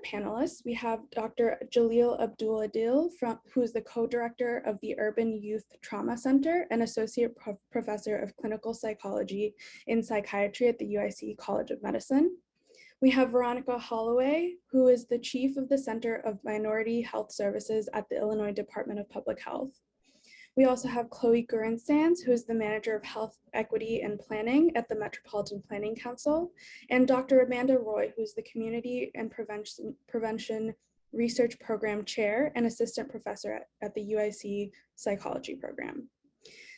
panelists, we have Dr. Jalil Abdul-Adil, who is the co-director of the Urban Youth Trauma Center and associate professor of clinical psychology in psychiatry at the UIC College of Medicine. We have Veronica Halloway, who is the chief of the Center of Minority Health Services at the Illinois Department of Public Health. We also have Chloe Gruin-Sands, who is the Manager of Health Equity and Planning at the Metropolitan Planning Council, and Dr. Amanda Roy, who is the Community and Prevention Research Program Chair and Assistant Professor at the UIC Psychology Program.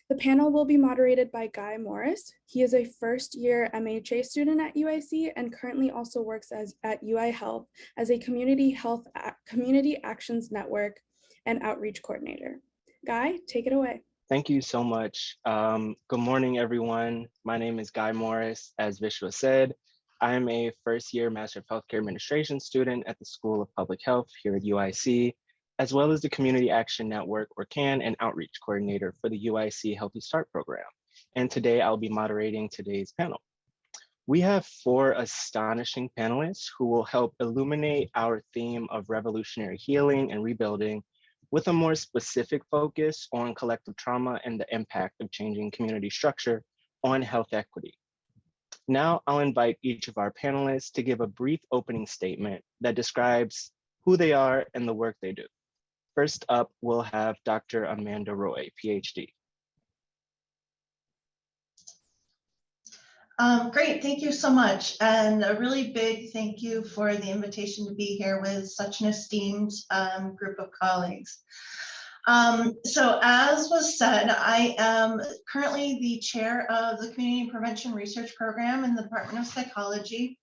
The panel will be moderated by Guy Morris. He is a first-year MHA student at UIC and currently also works at UI Health as a Community Actions Network and Outreach Coordinator. Guy, take it away. Thank you so much. Good morning, everyone. My name is Guy Morris. As Vishwa said, I am a first-year Master of Healthcare Administration student at the School of Public Health here at UIC, as well as the Community Action Network, or CAN, and Outreach Coordinator for the UIC Healthy Start program. And today I'll be moderating today's panel. We have 4 astonishing panelists who will help illuminate our theme of revolutionary healing and rebuilding with a more specific focus on collective trauma and the impact of changing community structure on health equity. Now I'll invite each of our panelists to give a brief opening statement that describes who they are and the work they do. First up, we'll have Dr. Amanda Roy, PhD. Great, thank you so much. And a really big thank you for the invitation to be here with such an esteemed group of colleagues. So as was said, I am currently the chair of the Community Prevention Research Program in the Department of Psychology.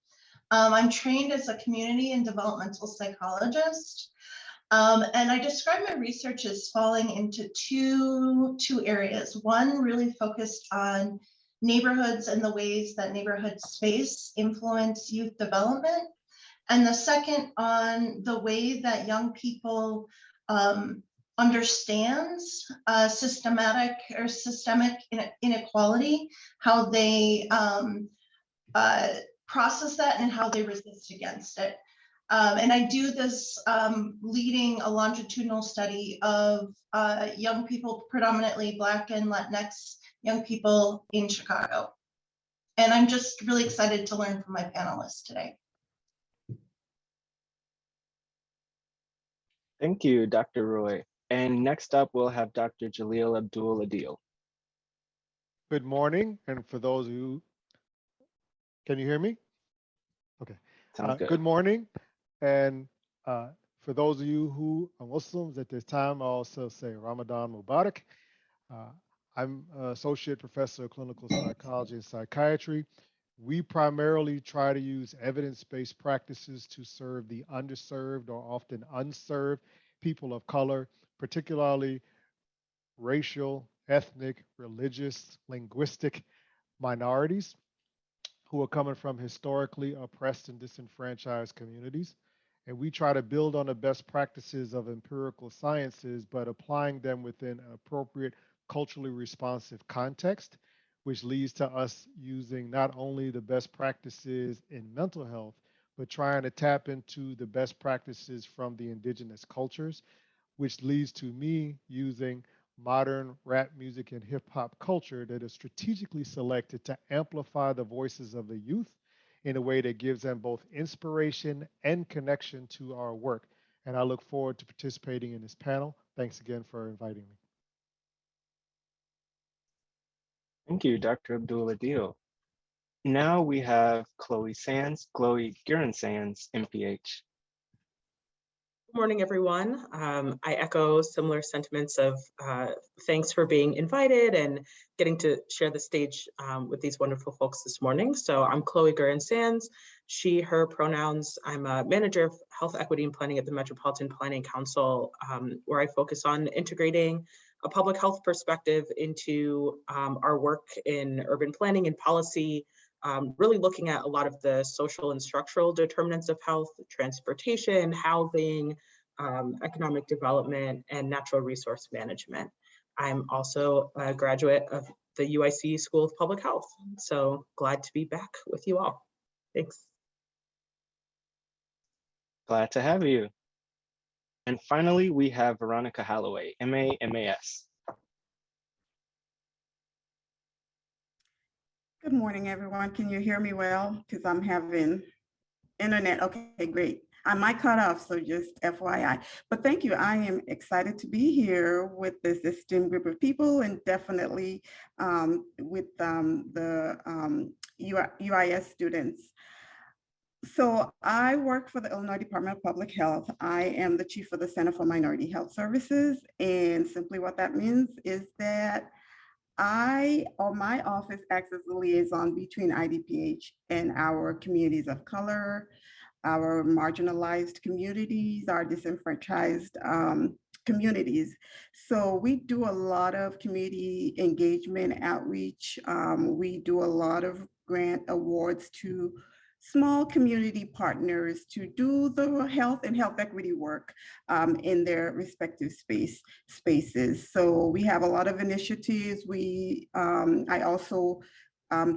I'm trained as a community and developmental psychologist. And I describe my research as falling into two areas. One really focused on neighborhoods and the ways that neighborhood space influence youth development. And the second on the way that young people understands systemic inequality, how they process that and how they resist against it. And I do this leading a longitudinal study of young people, predominantly Black and Latinx young people in Chicago. And I'm just really excited to learn from my panelists today. Thank you, Dr. Roy. And next up, we'll have Dr. Jalil Abdul-Adil. Good morning, and for those of you, can you hear me? Okay. Good morning, and for those of you who are Muslims at this time, I also say Ramadan Mubarak. I'm an associate professor of clinical psychology and psychiatry. We primarily try to use evidence-based practices to serve the underserved or often unserved people of color, particularly racial, ethnic, religious, linguistic minorities who are coming from historically oppressed and disenfranchised communities. And we try to build on the best practices of empirical sciences, but applying them within an appropriate culturally responsive context, which leads to us using not only the best practices in mental health, but trying to tap into the best practices from the indigenous cultures, which leads to me using modern rap music and hip hop culture that is strategically selected to amplify the voices of the youth in a way that gives them both inspiration and connection to our work. And I look forward to participating in this panel. Thanks again for inviting me. Thank you, Dr. Abdul-Adil. Now we have Chloe Gruin-Sands, MPH. Good morning, everyone. I echo similar sentiments of thanks for being invited and getting to share the stage with these wonderful folks this morning. So I'm Chloe Gruin-Sands, she, her pronouns. I'm a manager of health equity and planning at the Metropolitan Planning Council, where I focus on integrating a public health perspective into our work in urban planning and policy, really looking at a lot of the social and structural determinants of health, transportation, housing, economic development, and natural resource management. I'm also a graduate of the UIC School of Public Health, so glad to be back with you all. Thanks. Glad to have you. And finally, we have Veronica Halloway, MA, MAS. Good morning, everyone. Can you hear me well? Because I'm having internet. Okay, great. I might cut off, so just FYI. But thank you. I am excited to be here with this esteemed group of people, and definitely with the UIS students. So I work for the Illinois Department of Public Health. I am the chief of the Center for Minority Health Services. And simply what that means is that my office acts as a liaison between IDPH and our communities of color, our marginalized communities, our disenfranchised communities. So we do a lot of community engagement outreach. We do a lot of grant awards to small community partners to do the health and health equity work in their respective spaces. So we have a lot of initiatives. I also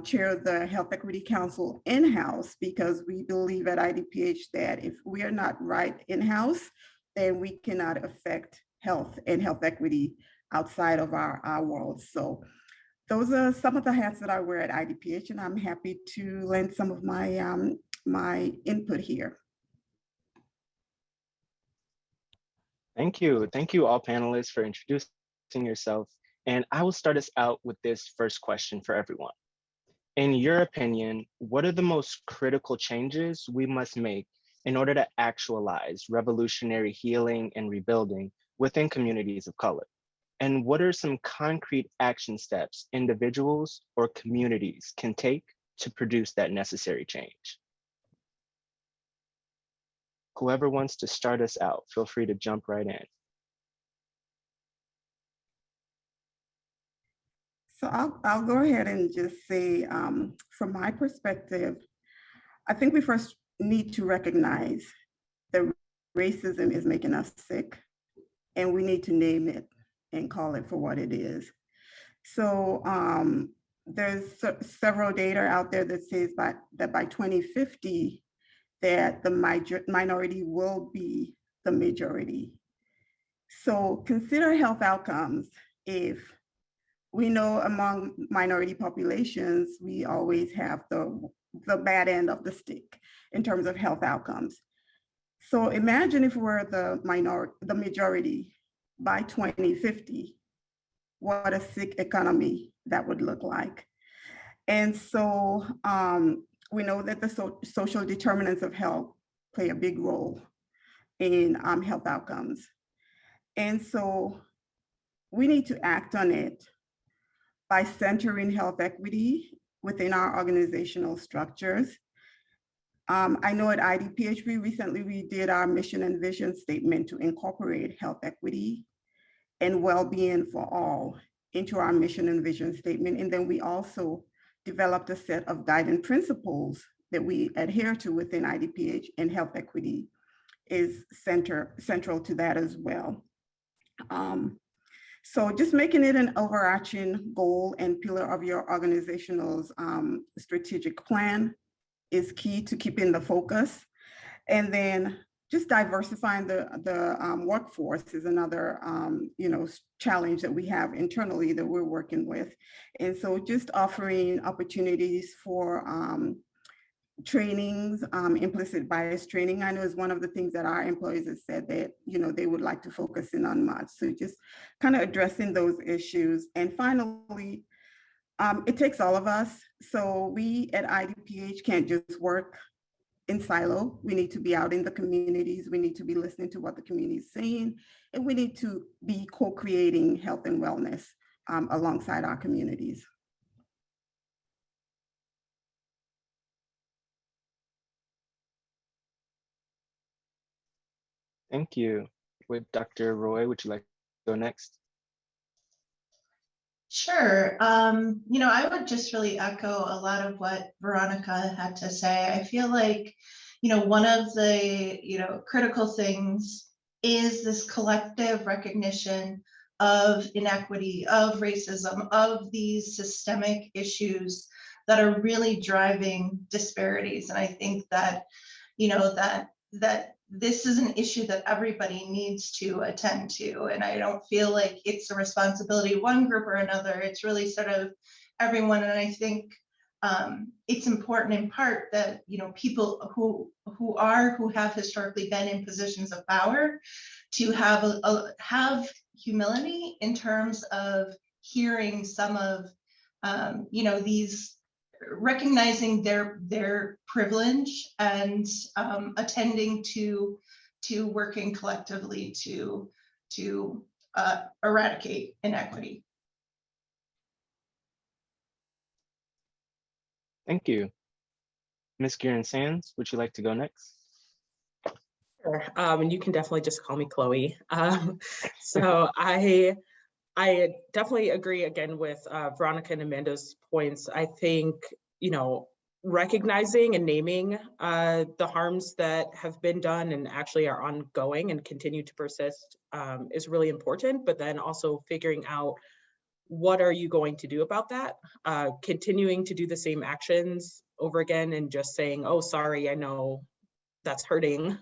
chair the Health Equity Council in-house, because we believe at IDPH that if we are not right in-house, then we cannot affect health and health equity outside of our world. So those are some of the hats that I wear at IDPH, and I'm happy to lend some of my my input here. Thank you. Thank you all panelists for introducing yourself. And I will start us out with this first question for everyone. In your opinion, what are the most critical changes we must make in order to actualize revolutionary healing and rebuilding within communities of color? And what are some concrete action steps individuals or communities can take to produce that necessary change? Whoever wants to start us out, feel free to jump right in. So I'll go ahead and just say, from my perspective, I think we first need to recognize that racism is making us sick, and we need to name it and call it for what it is. So there's several data out there that says that by 2050, that the minority will be the majority. So consider health outcomes. If we know among minority populations, we always have the bad end of the stick in terms of health outcomes. So imagine if we're the majority by 2050, what a sick economy that would look like. And so we know that the social determinants of health play a big role in health outcomes. And so we need to act on it by centering health equity within our organizational structures. I know at IDPH, we recently redid our mission and vision statement to incorporate health equity and well-being for all into our mission and vision statement. And then we also developed a set of guiding principles that we adhere to within IDPH, and health equity is central to that as well. So just making it an overarching goal and pillar of your organizational's strategic plan is key to keeping the focus. And then just diversifying the workforce is another challenge that we have internally that we're working with. And so just offering opportunities for trainings, implicit bias training, I know is one of the things that our employees have said that they would like to focus in on much. So just kind of addressing those issues. And finally, it takes all of us. So we at IDPH can't just work in silo. We need to be out in the communities. We need to be listening to what the community is saying, and we need to be co-creating health and wellness alongside our communities. Thank you. With Dr. Roy, would you like to go next? Sure. I would just really echo a lot of what Veronica had to say. I feel like, one of the, critical things is this collective recognition of inequity, of racism, of these systemic issues that are really driving disparities. And I think that, that this is an issue that everybody needs to attend to. And I don't feel like it's the responsibility of one group or another. It's really sort of everyone. And I think it's important in part that, you know, people who have historically been in positions of power to have humility in terms of hearing some of, you know, these, recognizing their privilege and attending to working collectively to eradicate inequity. Thank you. Ms. Gruin-Sands, would you like to go next? Sure. And you can definitely just call me Chloe. So I definitely agree again with Veronica and Amanda's points. I think, you know, recognizing and naming the harms that have been done and actually are ongoing and continue to persist is really important, but then also figuring out what are you going to do about that? Continuing to do the same actions over again and just saying, oh, sorry, I know that's hurting,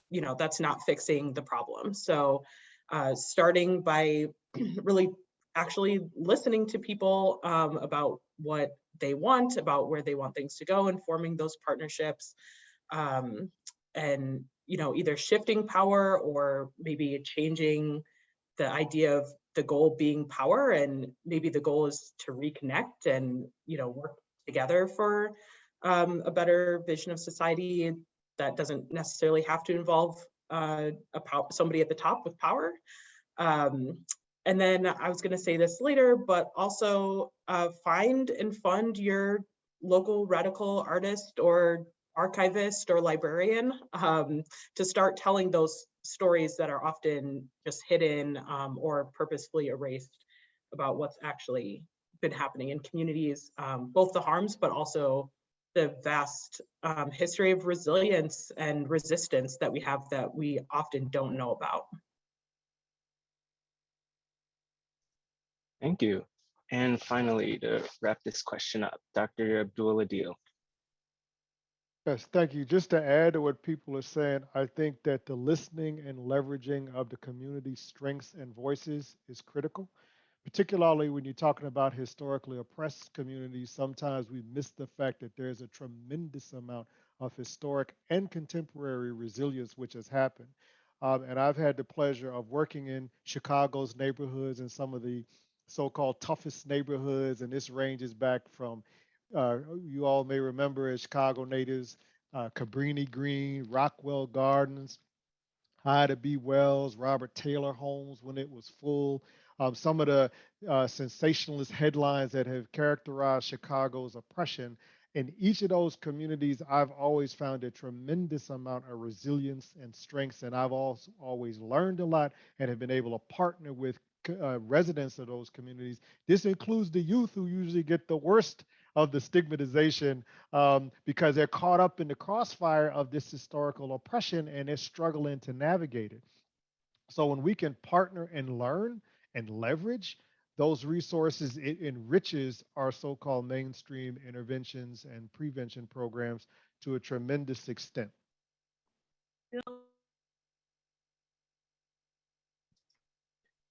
you know, that's not fixing the problem. So starting by really actually listening to people about what they want, about where they want things to go, and forming those partnerships, and, you know, either shifting power or maybe changing the idea of the goal being power, and maybe the goal is to reconnect and, you know, work together for a better vision of society that doesn't necessarily have to involve somebody at the top with power. And then I was going to say this later, but also find and fund your local radical artist or archivist or librarian to start telling those stories that are often just hidden or purposefully erased about what's actually been happening in communities, both the harms, but also the vast history of resilience and resistance that we have that we often don't know about. Thank you. And finally, to wrap this question up, Dr. Abdul-Adil. Yes, thank you. Just to add to what people are saying, I think that the listening and leveraging of the community's strengths and voices is critical, particularly when you're talking about historically oppressed communities. Sometimes we miss the fact that there's a tremendous amount of historic and contemporary resilience which has happened. And I've had the pleasure of working in Chicago's neighborhoods and some of the so-called toughest neighborhoods, and this ranges back from, you all may remember as Chicago natives, Cabrini Green, Rockwell Gardens, Ida B. Wells, Robert Taylor homes when it was full. Some of the sensationalist headlines that have characterized Chicago's oppression. In each of those communities, I've always found a tremendous amount of resilience and strengths, and I've also always learned a lot and have been able to partner with residents of those communities. This includes the youth who usually get the worst of the stigmatization because they're caught up in the crossfire of this historical oppression and they're struggling to navigate it. So when we can partner and learn and leverage those resources, it enriches our so-called mainstream interventions and prevention programs to a tremendous extent.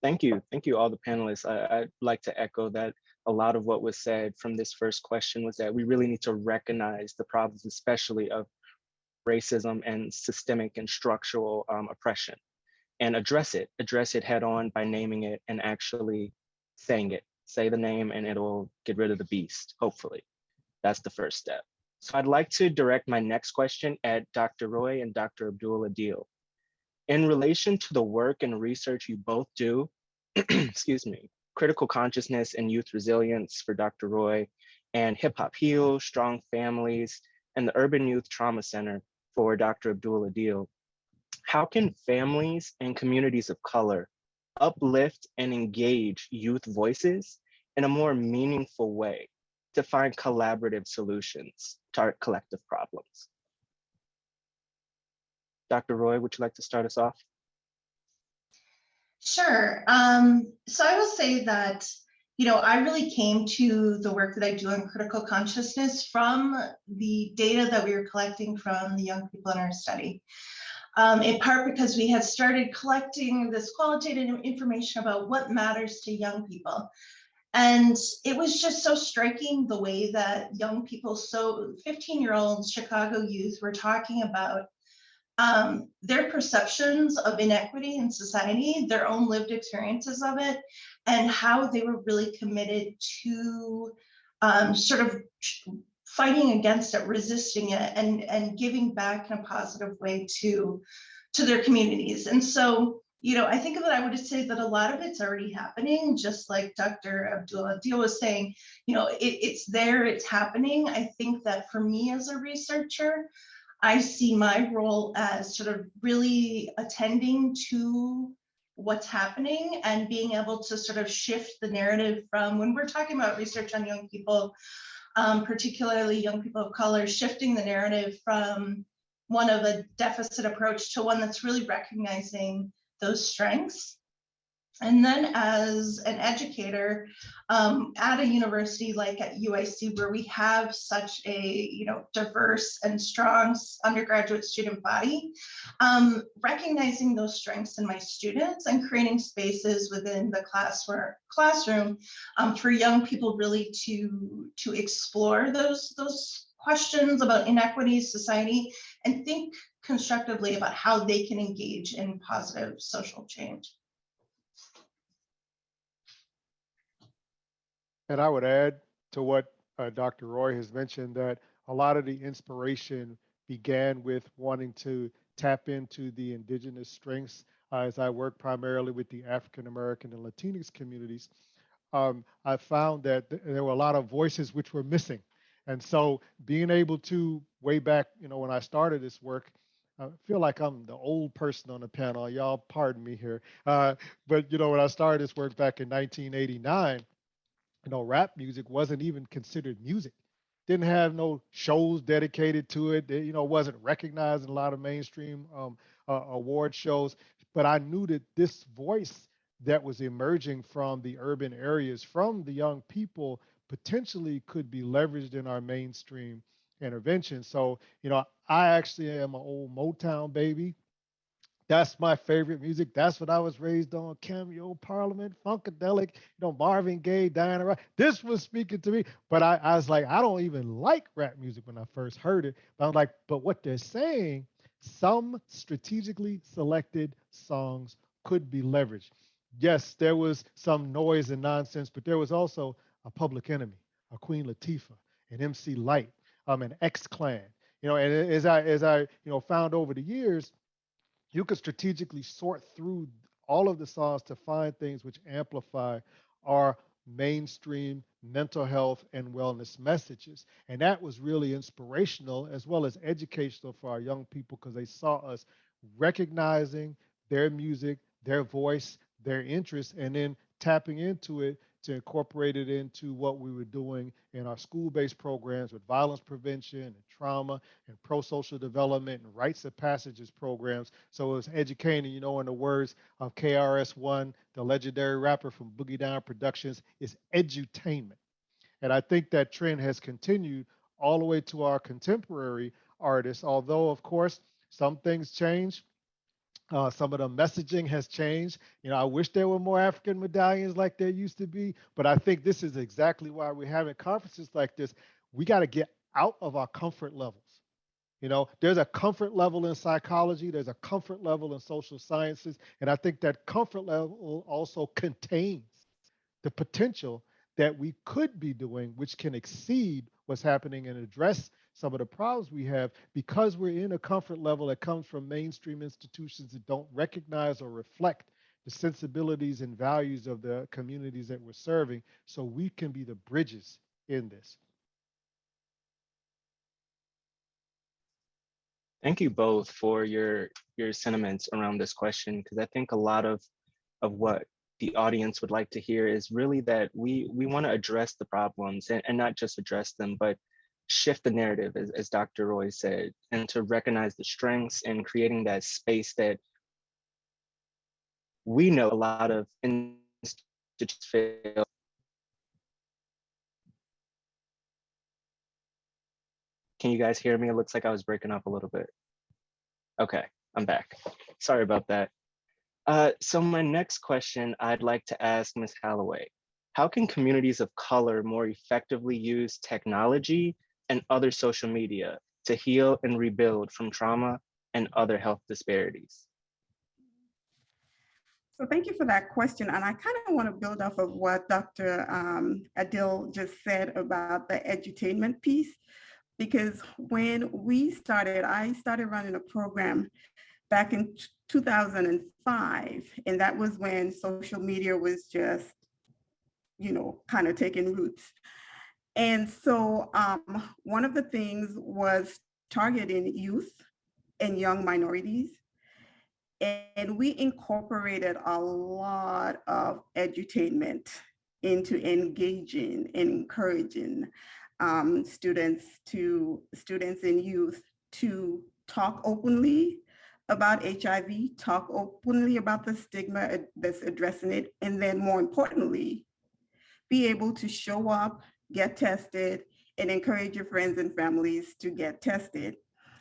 Thank you. Thank you, all the panelists. I'd like to echo that a lot of what was said from this first question was that we really need to recognize the problems, especially of racism and systemic and structural oppression, and address it head on by naming it and actually saying it. Say the name and it'll get rid of the beast, hopefully. That's the first step. So I'd like to direct my next question at Dr. Roy and Dr. Abdul-Adil. In relation to the work and research you both do, excuse me, critical consciousness and youth resilience for Dr. Roy, and Hip Hop Heal, Strong Families, and the Urban Youth Trauma Center for Dr. Abdul-Adil, how can families and communities of color uplift and engage youth voices in a more meaningful way to find collaborative solutions to our collective problems? Dr. Roy, would you like to start us off? Sure. So I will say that, I really came to the work that I do on critical consciousness from the data that we were collecting from the young people in our study. In part because we had started collecting this qualitative information about what matters to young people. And it was just so striking the way that young people, so 15-year-old Chicago youth, were talking about their perceptions of inequity in society, their own lived experiences of it, and how they were really committed to sort of fighting against it, resisting it, and giving back in a positive way to their communities. And so, I think that I would say that a lot of it's already happening, just like Dr. Abdul-Adil was saying, it's there, it's happening. I think that for me as a researcher, I see my role as sort of really attending to what's happening and being able to sort of shift the narrative from, when we're talking about research on young people, particularly young people of color, shifting the narrative from one of a deficit approach to one that's really recognizing those strengths. And then as an educator at a university like at UIC, where we have such a diverse and strong undergraduate student body, recognizing those strengths in my students and creating spaces within the classroom for young people really to explore those questions about inequity, society, and think constructively about how they can engage in positive social change. And I would add to what Dr. Roy has mentioned, that a lot of the inspiration began with wanting to tap into the indigenous strengths. As I work primarily with the African American and Latinx communities, I found that there were a lot of voices which were missing. And so being able to, way back, when I started this work, I feel like I'm the old person on the panel. Y'all pardon me here. But, when I started this work back in 1989, rap music wasn't even considered music. Didn't have no shows dedicated to it. It, wasn't recognized in a lot of mainstream award shows. But I knew that this voice that was emerging from the urban areas, from the young people, potentially could be leveraged in our mainstream intervention. So, I actually am an old Motown baby. That's my favorite music. That's what I was raised on. Cameo, Parliament, Funkadelic, Marvin Gaye, Diana Ross. This was speaking to me. But I was like, I don't even like rap music when I first heard it. But I'm like, but what they're saying, some strategically selected songs could be leveraged. Yes, there was some noise and nonsense, but there was also a Public Enemy, a Queen Latifah, an MC Lyte, an X-Clan. And as I found over the years, you could strategically sort through all of the songs to find things which amplify our mainstream mental health and wellness messages. And that was really inspirational as well as educational for our young people, because they saw us recognizing their music, their voice, their interests, and then tapping into it to incorporate it into what we were doing in our school-based programs with violence prevention and trauma and pro-social development and rites of passages programs. So it was educating, in the words of KRS-One, the legendary rapper from Boogie Down Productions, is edutainment. And I think that trend has continued all the way to our contemporary artists, although, of course, some things change. Some of the messaging has changed. I wish there were more African medallions like there used to be, but I think this is exactly why we're having conferences like this. We got to get out of our comfort levels. There's a comfort level in psychology, there's a comfort level in social sciences, and I think that comfort level also contains the potential that we could be doing, which can exceed what's happening and address some of the problems we have, because we're in a comfort level that comes from mainstream institutions that don't recognize or reflect the sensibilities and values of the communities that we're serving, so we can be the bridges in this. Thank you both for your sentiments around this question, because I think a lot of what the audience would like to hear is really that we want to address the problems and not just address them, but shift the narrative, as Dr. Roy said, and to recognize the strengths and creating that space that we know a lot of institutions fail Can you guys hear me? It looks like I was breaking up a little bit. Okay, I'm back. Sorry about that. So my next question I'd like to ask Ms. Halloway. How can communities of color more effectively use technology and other social media to heal and rebuild from trauma and other health disparities? So thank you for that question. And I kind of want to build off of what Dr. Adil just said about the edutainment piece, because when I started running a program back in 2005, and that was when social media was just, kind of taking roots. And so one of the things was targeting youth and young minorities. And we incorporated a lot of edutainment into engaging and encouraging students and youth to talk openly about HIV, talk openly about the stigma that's addressing it, and then more importantly, be able to show up, get tested, and encourage your friends and families to get tested.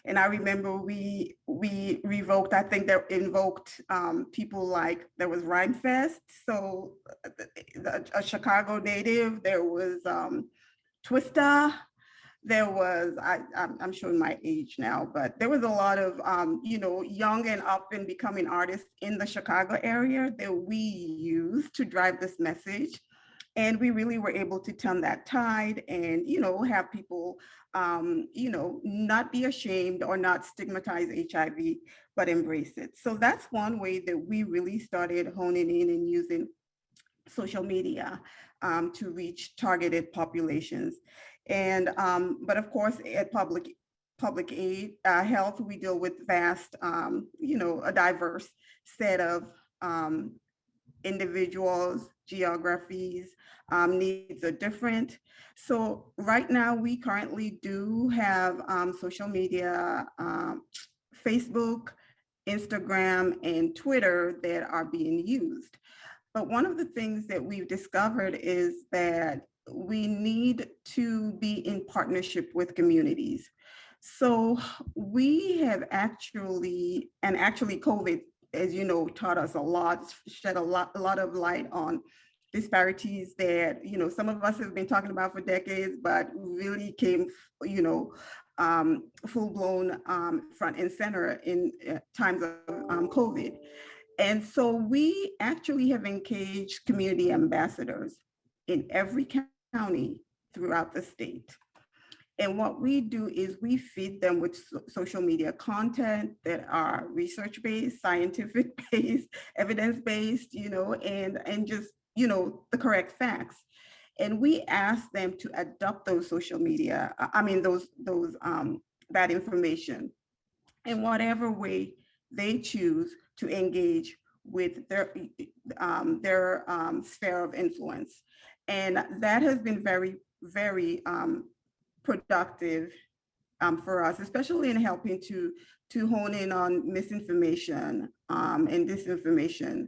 And I remember we revoked, I think that invoked people like, there was Rhyme Fest, so a Chicago native, there was Twista, there was, I'm showing my age now, but there was a lot of, young and up and becoming artists in the Chicago area that we used to drive this message. And we really were able to turn that tide and, have people, not be ashamed or not stigmatize HIV, but embrace it. So that's one way that we really started honing in and using social media to reach targeted populations. And, but of course, at public aid health, we deal with vast, a diverse set of individuals, geographies, needs are different. So right now we currently do have social media, Facebook, Instagram, and Twitter that are being used. But one of the things that we've discovered is that we need to be in partnership with communities. So we have actually COVID, as you know, taught us a lot, shed a lot of light on disparities that, some of us have been talking about for decades, but really came, full blown front and center in times of COVID. And so we actually have engaged community ambassadors in every county throughout the state. And what we do is we feed them with social media content that are research-based, scientific-based, evidence-based, and just, the correct facts. And we ask them to adopt those social media, that information in whatever way they choose to engage with their sphere of influence. And that has been very, very productive for us, especially in helping to hone in on misinformation and disinformation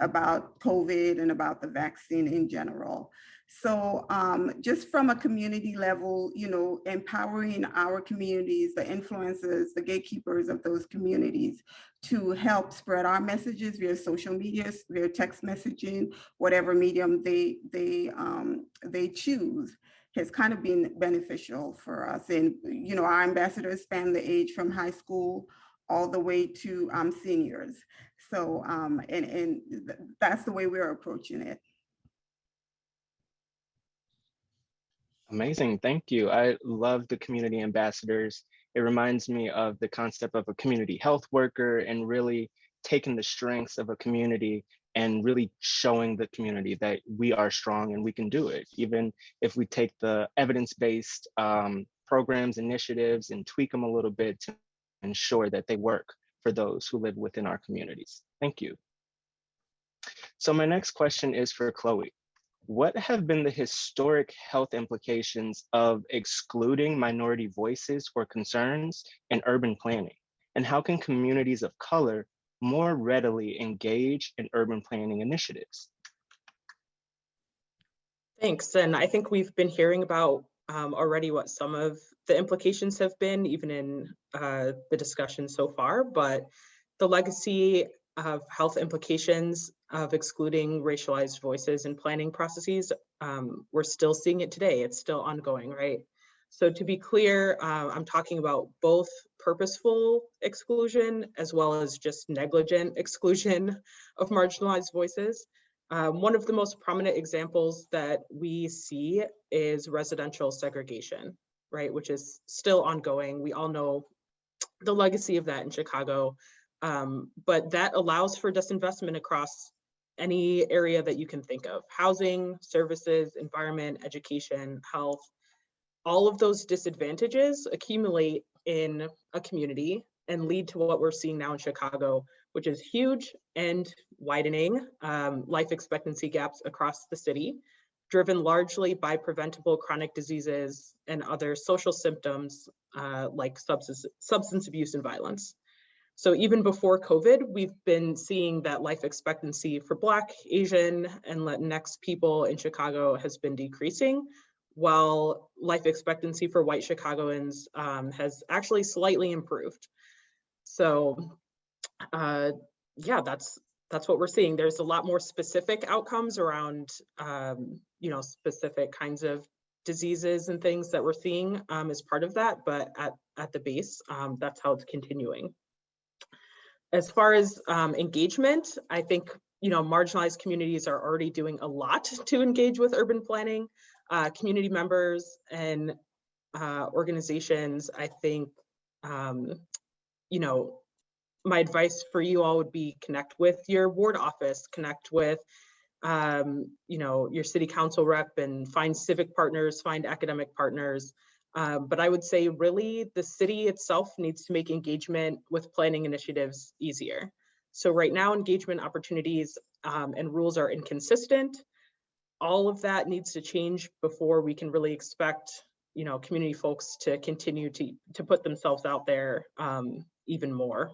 about COVID and about the vaccine in general. So just from a community level, empowering our communities, the influencers, the gatekeepers of those communities to help spread our messages via social media, via text messaging, whatever medium they choose, has kind of been beneficial for us. And, our ambassadors span the age from high school all the way to seniors. So, and that's the way we're approaching it. Amazing, thank you. I love the community ambassadors. It reminds me of the concept of a community health worker and really taking the strengths of a community and really showing the community that we are strong and we can do it. Even if we take the evidence-based programs, initiatives, and tweak them a little bit to ensure that they work for those who live within our communities. Thank you. So my next question is for Chloe. What have been the historic health implications of excluding minority voices or concerns in urban planning? And how can communities of color more readily engage in urban planning initiatives? Thanks, and I think we've been hearing about already what some of the implications have been, even in the discussion so far, but the legacy of health implications of excluding racialized voices in planning processes, we're still seeing it today. It's still ongoing, right? So to be clear, I'm talking about both purposeful exclusion as well as just negligent exclusion of marginalized voices. One of the most prominent examples that we see is residential segregation, right, which is still ongoing. We all know the legacy of that in Chicago, but that allows for disinvestment across any area that you can think of: housing, services, environment, education, health. All of those disadvantages accumulate in a community and lead to what we're seeing now in Chicago, which is huge and widening life expectancy gaps across the city, driven largely by preventable chronic diseases and other social symptoms like substance abuse and violence. So even before COVID, we've been seeing that life expectancy for Black, Asian, and Latinx people in Chicago has been decreasing, while life expectancy for white Chicagoans has actually slightly improved. So yeah, that's what we're seeing. There's a lot more specific outcomes around specific kinds of diseases and things that we're seeing as part of that, but at the base, that's how it's continuing. As far as engagement, I think marginalized communities are already doing a lot to engage with urban planning. Community members and organizations, I think, my advice for you all would be connect with your ward office, connect with your city council rep, and find civic partners, find academic partners. But I would say really the city itself needs to make engagement with planning initiatives easier. So right now, engagement opportunities and rules are inconsistent. All of that needs to change before we can really expect community folks to continue to put themselves out there even more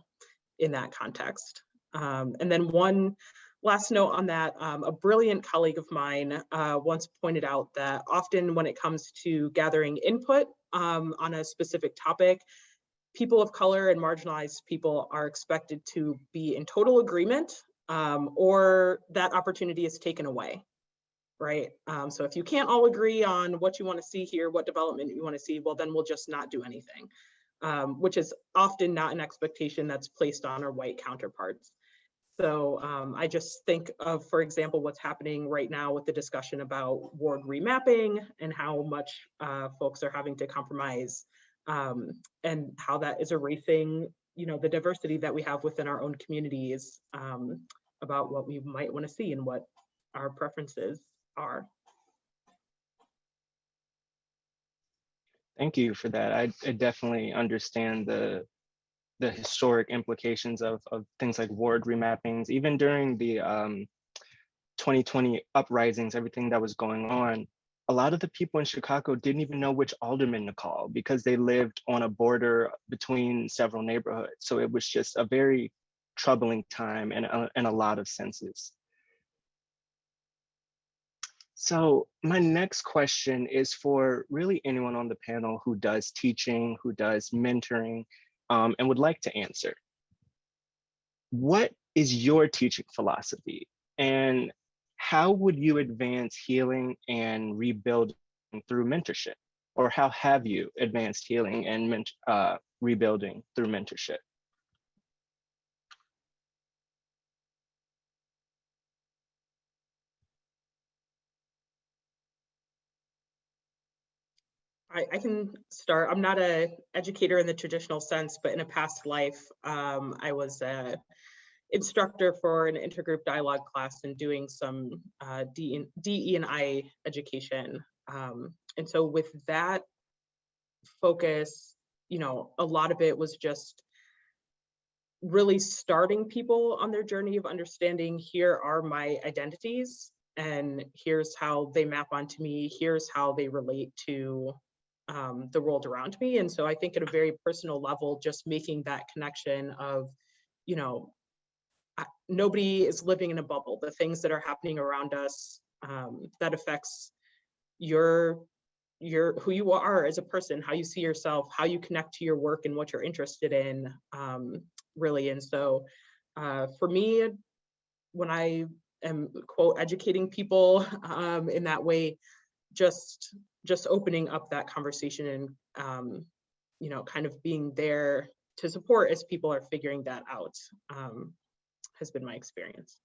in that context. And then one last note on that, a brilliant colleague of mine once pointed out that often when it comes to gathering input on a specific topic, people of color and marginalized people are expected to be in total agreement or that opportunity is taken away, right? So if you can't all agree on what you want to see here, what development you want to see, well, then we'll just not do anything, which is often not an expectation that's placed on our white counterparts. So I just think of, for example, what's happening right now with the discussion about ward remapping and how much folks are having to compromise and how that is erasing, the diversity that we have within our own communities about what we might want to see and what our preferences are. Thank you for that. I definitely understand the historic implications of things like ward remappings. Even during the 2020 uprisings, everything that was going on, a lot of the people in Chicago didn't even know which alderman to call because they lived on a border between several neighborhoods. So it was just a very troubling time in a lot of senses. So my next question is for really anyone on the panel who does teaching, who does mentoring, and would like to answer. What is your teaching philosophy, and how would you advance healing and rebuilding through mentorship? Or how have you advanced healing and rebuilding through mentorship? I can start. I'm not an educator in the traditional sense, but in a past life, I was an instructor for an intergroup dialogue class and doing some DE&I education. And so with that focus, a lot of it was just really starting people on their journey of understanding, here are my identities, and here's how they map onto me, here's how they relate to the world around me. And so I think at a very personal level, just making that connection of, nobody is living in a bubble. The things that are happening around us that affects your who you are as a person, how you see yourself, how you connect to your work and what you're interested in, really. And so for me, when I am, quote, educating people in that way, just opening up that conversation and, you know, kind of being there to support as people are figuring that out has been my experience.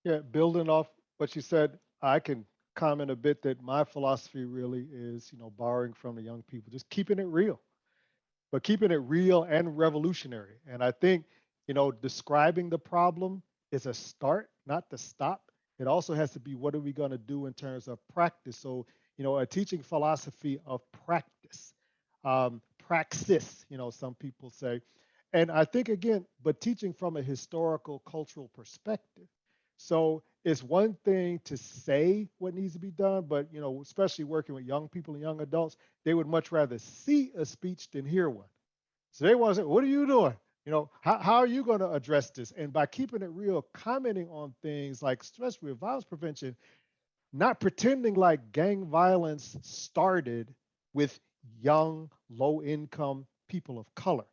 Yeah, building off what you said, I can comment a bit that my philosophy really is, you know, borrowing from the young people, just keeping it real, but keeping it real and revolutionary. And I think, you know, describing the problem is a start, not the stop. It also has to be, what are we going to do in terms of practice? So, you know, a teaching philosophy of practice, praxis, you know, some people say. And I think, again, but teaching from a historical, cultural perspective. So it's one thing to say what needs to be done, but, you know, especially working with young people and young adults, they would much rather see a speech than hear one. So they want to say, what are you doing? You know, how are you going to address this? And by keeping it real, commenting on things like, especially with violence prevention, not pretending like gang violence started with young, low-income people of color.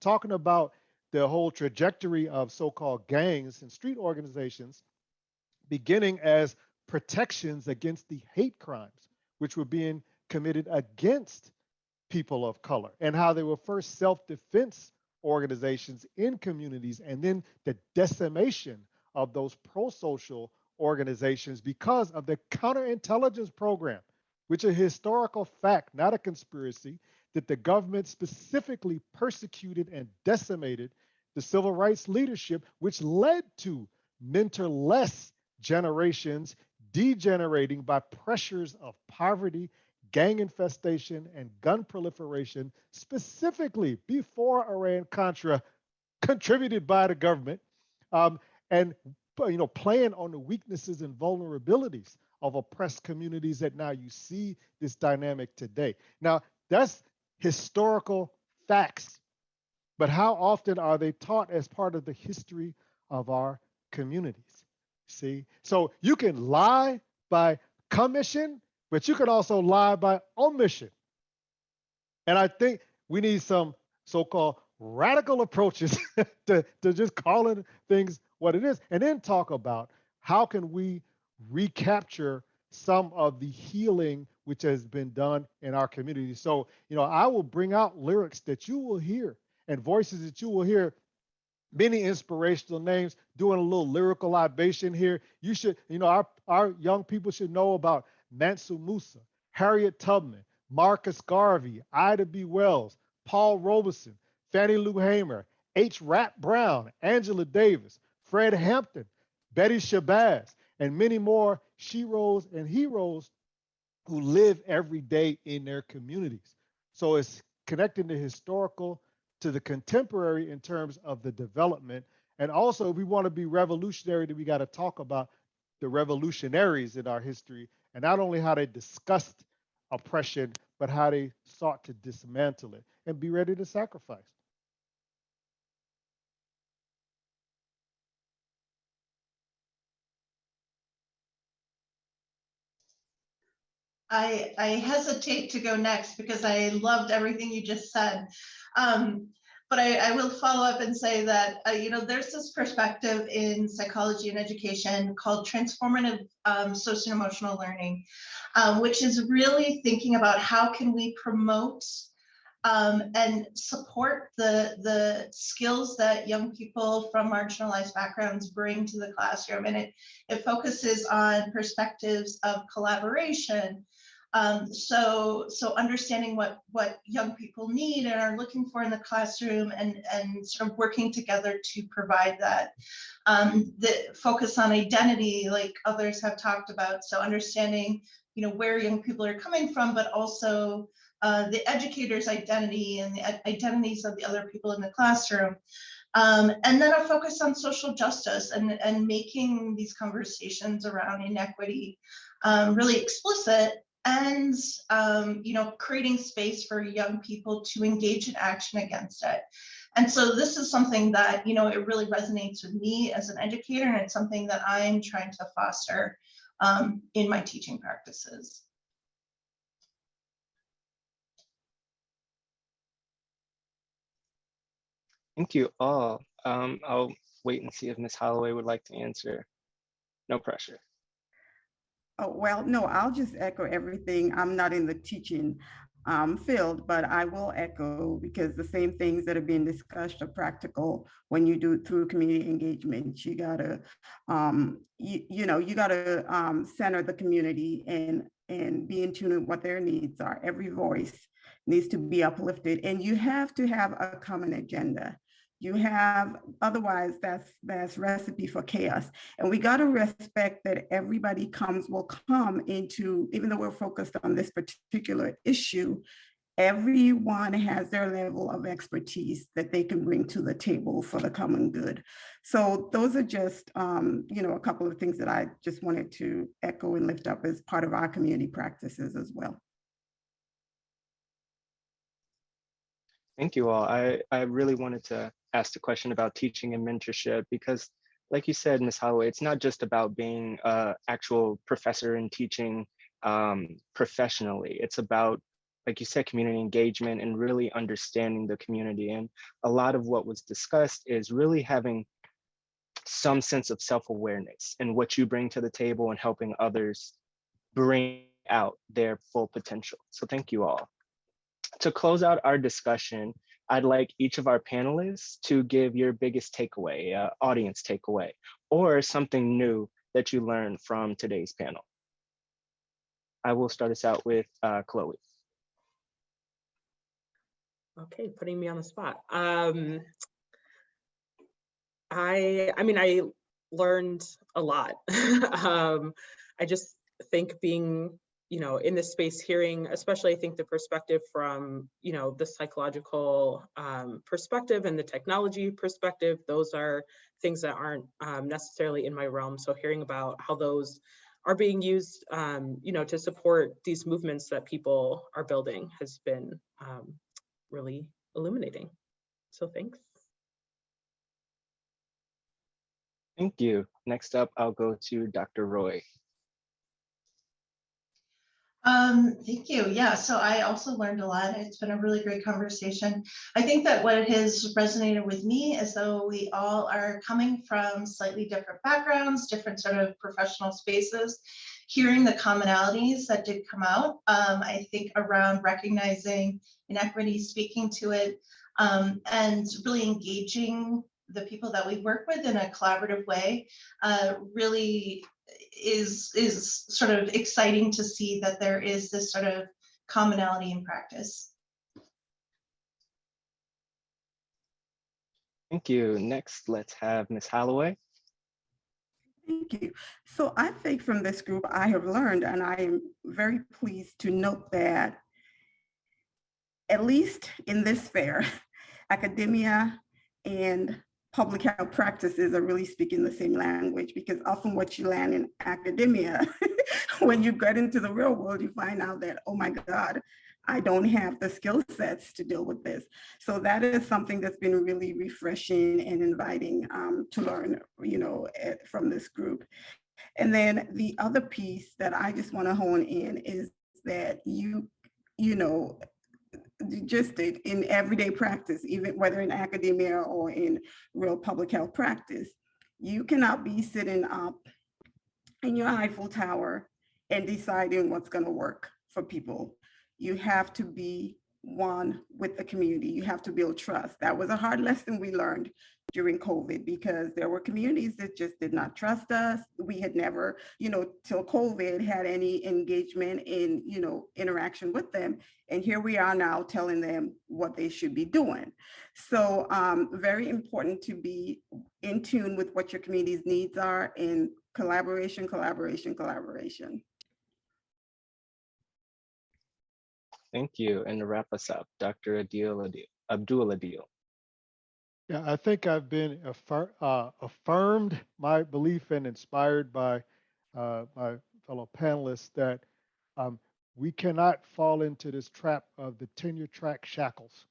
Talking about the whole trajectory of so-called gangs and street organizations beginning as protections against the hate crimes, which were being committed against people of color, and how they were first self-defense organizations in communities, and then the decimation of those pro-social organizations because of the counterintelligence program, which is a historical fact, not a conspiracy, that the government specifically persecuted and decimated the civil rights leadership, which led to mentorless generations degenerating by pressures of poverty, gang infestation, and gun proliferation, specifically before Iran-Contra, contributed by the government, and, you know, playing on the weaknesses and vulnerabilities of oppressed communities that now you see this dynamic today. Now, that's historical facts, but how often are they taught as part of the history of our communities? See, so you can lie by commission, but you can also lie by omission. And I think we need some so-called radical approaches to just calling things what it is, and then talk about how can we recapture some of the healing which has been done in our community. So, you know, I will bring out lyrics that you will hear and voices that you will hear, many inspirational names, doing a little lyrical libation here. You should, you know, our young people should know about Mansu Musa, Harriet Tubman, Marcus Garvey, Ida B. Wells, Paul Robeson, Fannie Lou Hamer, H. Rap Brown, Angela Davis, Fred Hampton, Betty Shabazz, and many more sheroes and heroes who live every day in their communities. So it's connecting the historical to the contemporary in terms of the development. And also, if we want to be revolutionary, then we got to talk about the revolutionaries in our history, and not only how they discussed oppression, but how they sought to dismantle it and be ready to sacrifice. I hesitate to go next because I loved everything you just said. But I will follow up and say that, you know, there's this perspective in psychology and education called transformative socio-emotional learning, which is really thinking about how can we promote and support the skills that young people from marginalized backgrounds bring to the classroom. And it focuses on perspectives of collaboration. So understanding what young people need and are looking for in the classroom, and sort of working together to provide that. The focus on identity, like others have talked about. So understanding, you know, where young people are coming from, but also the educator's identity and the identities of the other people in the classroom. And then a focus on social justice and making these conversations around inequity really explicit, and you know, creating space for young people to engage in action against it. And so this is something that, you know, it really resonates with me as an educator, and it's something that I'm trying to foster in my teaching practices. Thank you all. I'll wait and see if Ms. Halloway would like to answer. No pressure. Oh, well, no, I'll just echo everything. I'm not in the teaching field, but I will echo because the same things that are being discussed are practical when you do it through community engagement. You gotta, you gotta center the community and be in tune with what their needs are. Every voice needs to be uplifted, and you have to have a common agenda. You have, otherwise that's recipe for chaos. And we got to respect that everybody will come into, even though we're focused on this particular issue, everyone has their level of expertise that they can bring to the table for the common good. So those are just, a couple of things that I just wanted to echo and lift up as part of our community practices as well. Thank you all. I really wanted to ask the question about teaching and mentorship because, like you said, Ms. Halloway, it's not just about being an actual professor and teaching professionally. It's about, like you said, community engagement and really understanding the community. And a lot of what was discussed is really having some sense of self-awareness and what you bring to the table and helping others bring out their full potential. So thank you all. To close out our discussion, I'd like each of our panelists to give your biggest takeaway, audience takeaway, or something new that you learned from today's panel. I will start us out with Chloe. Okay, putting me on the spot. I learned a lot. I just think being in this space, hearing, especially I think the perspective from, the psychological perspective and the technology perspective, those are things that aren't necessarily in my realm. So hearing about how those are being used, to support these movements that people are building has been really illuminating. So thanks. Thank you. Next up, I'll go to Dr. Roy. Thank you. Yeah, so I also learned a lot. It's been a really great conversation. I think that what has resonated with me is though we all are coming from slightly different backgrounds, different sort of professional spaces, hearing the commonalities that did come out, I think around recognizing inequity, speaking to it, and really engaging the people that we work with in a collaborative way, really is sort of exciting to see that there is this sort of commonality in practice. Thank you. Next, let's have Ms. Halloway. Thank you. So I think from this group, I have learned, and I am very pleased to note that, at least in this fair, academia and public health practices are really speaking the same language, because often what you learn in academia, when you get into the real world, you find out that, oh my God, I don't have the skill sets to deal with this. So that is something that's been really refreshing and inviting to learn, from this group. And then the other piece that I just want to hone in is that just in everyday practice, even whether in academia or in real public health practice, you cannot be sitting up in your Eiffel Tower and deciding what's going to work for people. You have to be one with the community. You have to build trust. That was a hard lesson we learned during COVID, because there were communities that just did not trust us. We had never, till COVID, had any engagement in, interaction with them. And here we are now telling them what they should be doing. So very important to be in tune with what your community's needs are, in collaboration, collaboration, collaboration. Thank you. And to wrap us up, Dr. Abdul-Adil. Yeah, I think I've been affirmed my belief and inspired by my fellow panelists that we cannot fall into this trap of the tenure track shackles.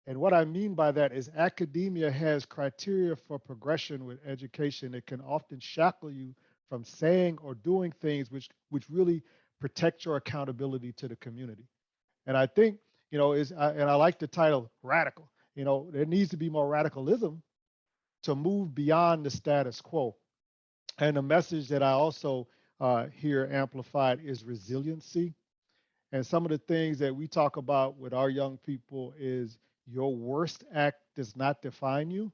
And what I mean by that is academia has criteria for progression with education that can often shackle you from saying or doing things which really protect your accountability to the community. And I think, and I like the title radical. There needs to be more radicalism to move beyond the status quo. And the message that I also hear amplified is resiliency. And some of the things that we talk about with our young people is your worst act does not define you.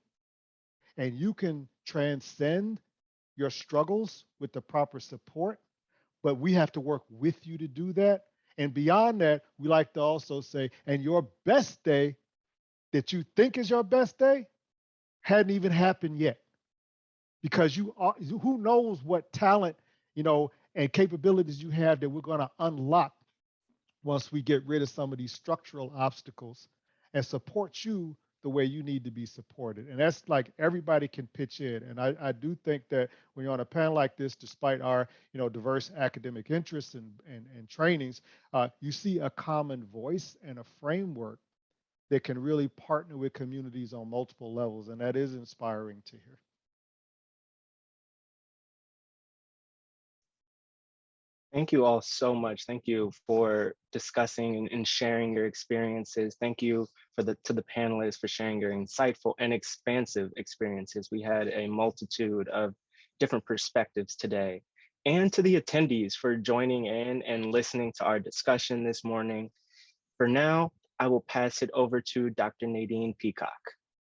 And you can transcend your struggles with the proper support, but we have to work with you to do that. And beyond that, we like to also say, and your best day that you think is your best day hadn't even happened yet. Because who knows what talent, and capabilities you have that we're going to unlock once we get rid of some of these structural obstacles and support you the way you need to be supported. And that's like everybody can pitch in. And I do think that when you're on a panel like this, despite our diverse academic interests and trainings, you see a common voice and a framework that can really partner with communities on multiple levels. And that is inspiring to hear. Thank you all so much. Thank you for discussing and sharing your experiences. Thank you to the panelists for sharing your insightful and expansive experiences. We had a multitude of different perspectives today. And to the attendees for joining in and listening to our discussion this morning. For now, I will pass it over to Dr. Nadine Peacock.